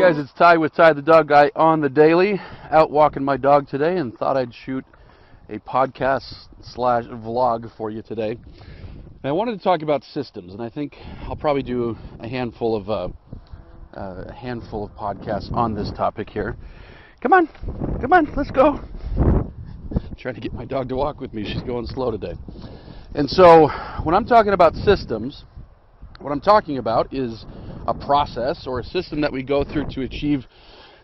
guys, it's Ty with Ty the Dog Guy on the daily. Out walking my dog today and thought I'd shoot a podcast / vlog for you today. And I wanted to talk about systems, and I think I'll probably do a handful of podcasts on this topic here. Come on, let's go. I'm trying to get my dog to walk with me. She's going slow today. And so when I'm talking about systems, what I'm talking about is a process or a system that we go through to achieve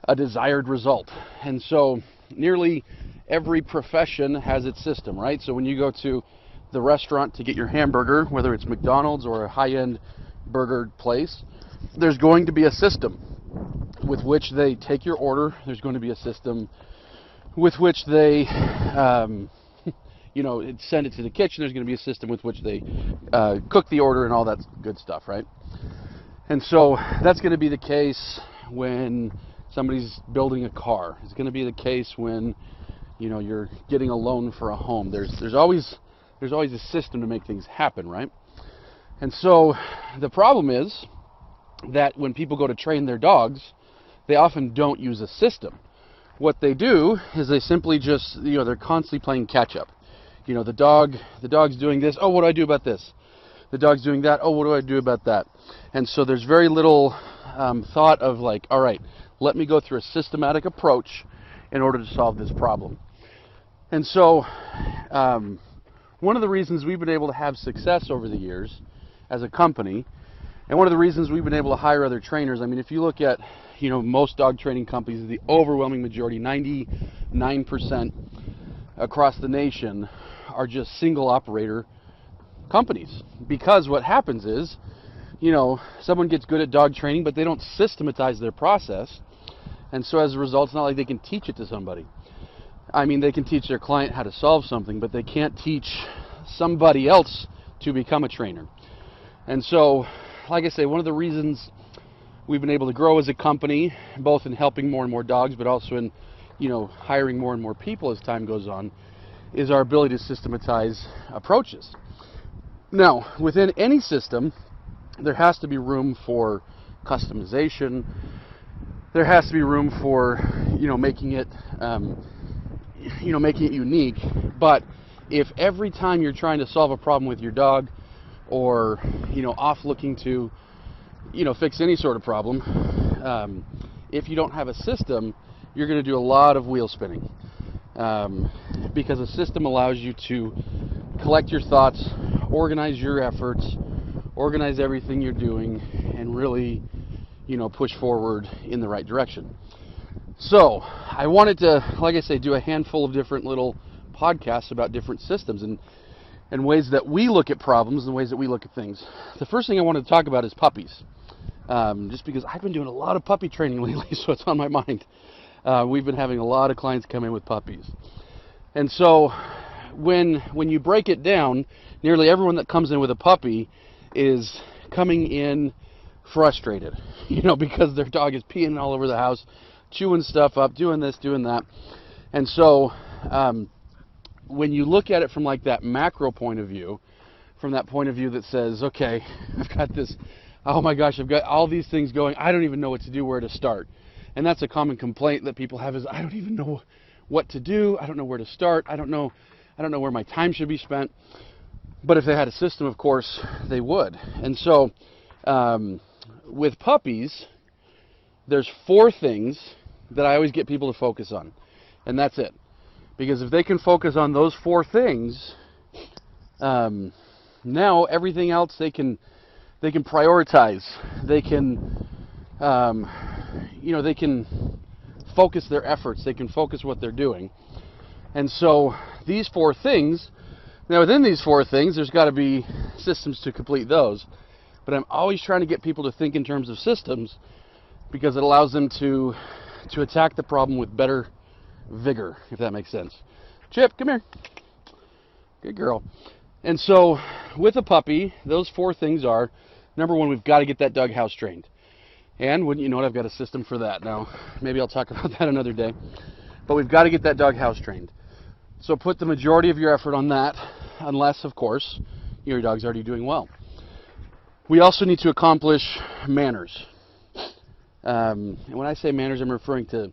a desired result. And so nearly every profession has its system, right? So when you go to the restaurant to get your hamburger, whether it's McDonald's or a high-end burger place, there's going to be a system with which they take your order. There's going to be a system with which they send it to the kitchen. There's going to be a system with which they cook the order and all that good stuff, right? And so that's going to be the case when somebody's building a car. It's going to be the case when you're getting a loan for a home. There's always a system to make things happen, right? And so the problem is that when people go to train their dogs, they often don't use a system. What they do is they simply just they're constantly playing catch up. The dog's doing this. Oh, what do I do about this? The dog's doing that. Oh, what do I do about that? And so there's very little thought of like, all right, let me go through a systematic approach in order to solve this problem. And so one of the reasons we've been able to have success over the years as a company, and one of the reasons we've been able to hire other trainers, I mean, if you look at most dog training companies, the overwhelming majority, 99% across the nation, are just single operator companies. Because what happens is, someone gets good at dog training, but they don't systematize their process. And so as a result, it's not like they can teach it to somebody. I mean, they can teach their client how to solve something, but they can't teach somebody else to become a trainer. And so, like I say, one of the reasons we've been able to grow as a company, both in helping more and more dogs, but also in, hiring more and more people as time goes on, is our ability to systematize approaches. Now, within any system, there has to be room for customization. There has to be room for, making it unique. But if every time you're trying to solve a problem with your dog, or off looking to, fix any sort of problem, if you don't have a system, you're going to do a lot of wheel spinning. Because a system allows you to collect your thoughts, organize your efforts, organize everything you're doing, and really, push forward in the right direction. So I wanted to, like I say, do a handful of different little podcasts about different systems and ways that we look at problems and ways that we look at things. The first thing I wanted to talk about is puppies. Just because I've been doing a lot of puppy training lately, so it's on my mind. We've been having a lot of clients come in with puppies. And so when you break it down, nearly everyone that comes in with a puppy is coming in frustrated, because their dog is peeing all over the house, chewing stuff up, doing this, doing that. And so when you look at it from like that macro point of view, from that point of view that says, okay, I've got this, oh my gosh, I've got all these things going, I don't even know what to do, where to start. And that's a common complaint that people have is, I don't even know what to do, I don't know where to start, I don't know where my time should be spent. But if they had a system, of course, they would. And so with puppies, there's 4 things that I always get people to focus on. And that's it. Because if they can focus on those 4 things, now everything else they can prioritize. They can they can focus their efforts. They can focus what they're doing. And so these 4 things, now within these 4 things, there's got to be systems to complete those. But I'm always trying to get people to think in terms of systems because it allows them to attack the problem with better vigor, if that makes sense. Chip, come here. Good girl. And so with a puppy, those 4 things are, number 1, we've got to get that dog house trained. And wouldn't you know it, I've got a system for that. Now, maybe I'll talk about that another day. But we've got to get that dog house trained. So put the majority of your effort on that, unless, of course, your dog's already doing well. We also need to accomplish manners. And when I say manners, I'm referring to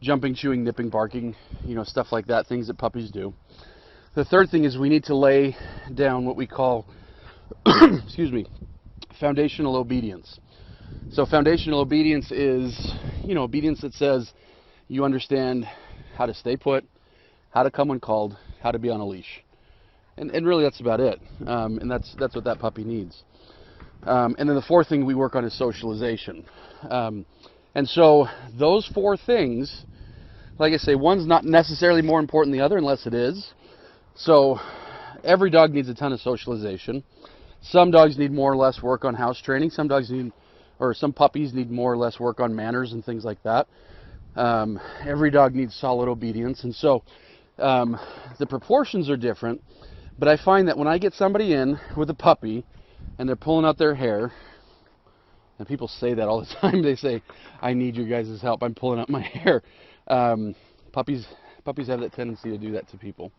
jumping, chewing, nipping, barking, stuff like that, things that puppies do. The third thing is we need to lay down what we call, excuse me, foundational obedience. So foundational obedience is, obedience that says you understand how to stay put, how to come when called, how to be on a leash. And really that's about it. And that's what that puppy needs. And then the fourth thing we work on is socialization. And so those four things, like I say, one's not necessarily more important than the other unless it is. So every dog needs a ton of socialization. Some dogs need more or less work on house training. Some puppies need more or less work on manners and things like that. Every dog needs solid obedience. And so the proportions are different. But I find that when I get somebody in with a puppy and they're pulling out their hair, and people say that all the time, they say, I need your guys' help, I'm pulling out my hair. Puppies have that tendency to do that to people.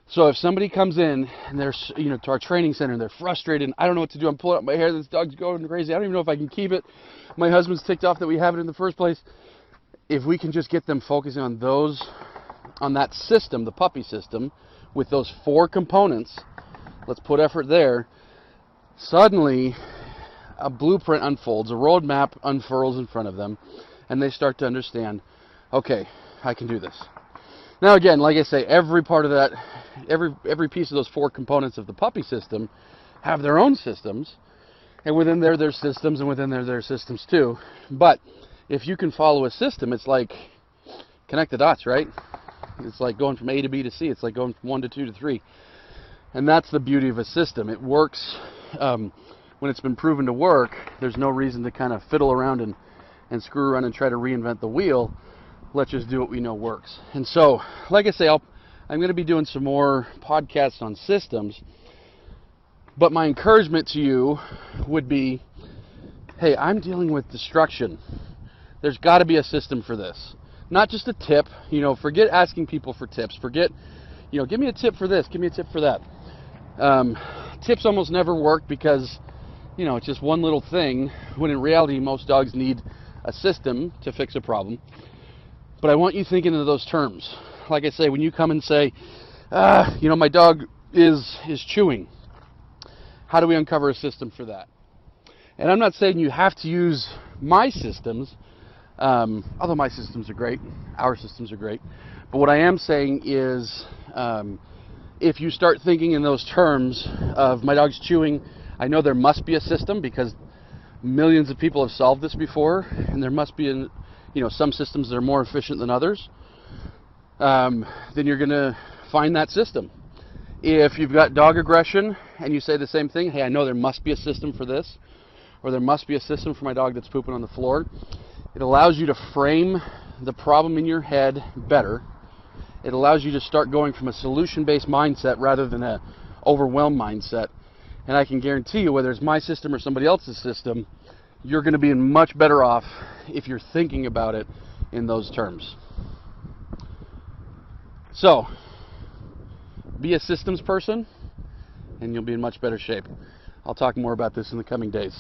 So if somebody comes in and they're, to our training center and they're frustrated, and I don't know what to do, I'm pulling out my hair, this dog's going crazy, I don't even know if I can keep it, my husband's ticked off that we have it in the first place. If we can just get them focusing on that system, the puppy system, with those four components, let's put effort there, suddenly a blueprint unfolds, a roadmap unfurls in front of them, and they start to understand, okay, I can do this. Now again, like I say, every part of that, every piece of those four components of the puppy system have their own systems, and within there, there's systems, and within there, there's systems too. But if you can follow a system, it's like connect the dots, right? It's like going from A to B to C. It's like going from 1 to 2 to 3. And that's the beauty of a system. It works when it's been proven to work. There's no reason to kind of fiddle around and screw around and try to reinvent the wheel. Let's just do what we know works. And so, like I say, I'm going to be doing some more podcasts on systems. But my encouragement to you would be, hey, I'm dealing with destruction. There's got to be a system for this. Not just a tip, forget asking people for tips. Forget, give me a tip for this, give me a tip for that. Tips almost never work because, it's just one little thing, when in reality most dogs need a system to fix a problem. But I want you thinking of those terms. Like I say, when you come and say, my dog is chewing, how do we uncover a system for that? And I'm not saying you have to use my systems, although my systems are great, our systems are great. But what I am saying is, if you start thinking in those terms of my dog's chewing, I know there must be a system because millions of people have solved this before, and there must be, some systems that are more efficient than others. Then you're going to find that system. If you've got dog aggression and you say the same thing, hey, I know there must be a system for this, or there must be a system for my dog that's pooping on the floor. It allows you to frame the problem in your head better. It allows you to start going from a solution-based mindset rather than an overwhelmed mindset. And I can guarantee you, whether it's my system or somebody else's system, you're going to be much better off if you're thinking about it in those terms. So, be a systems person, and you'll be in much better shape. I'll talk more about this in the coming days.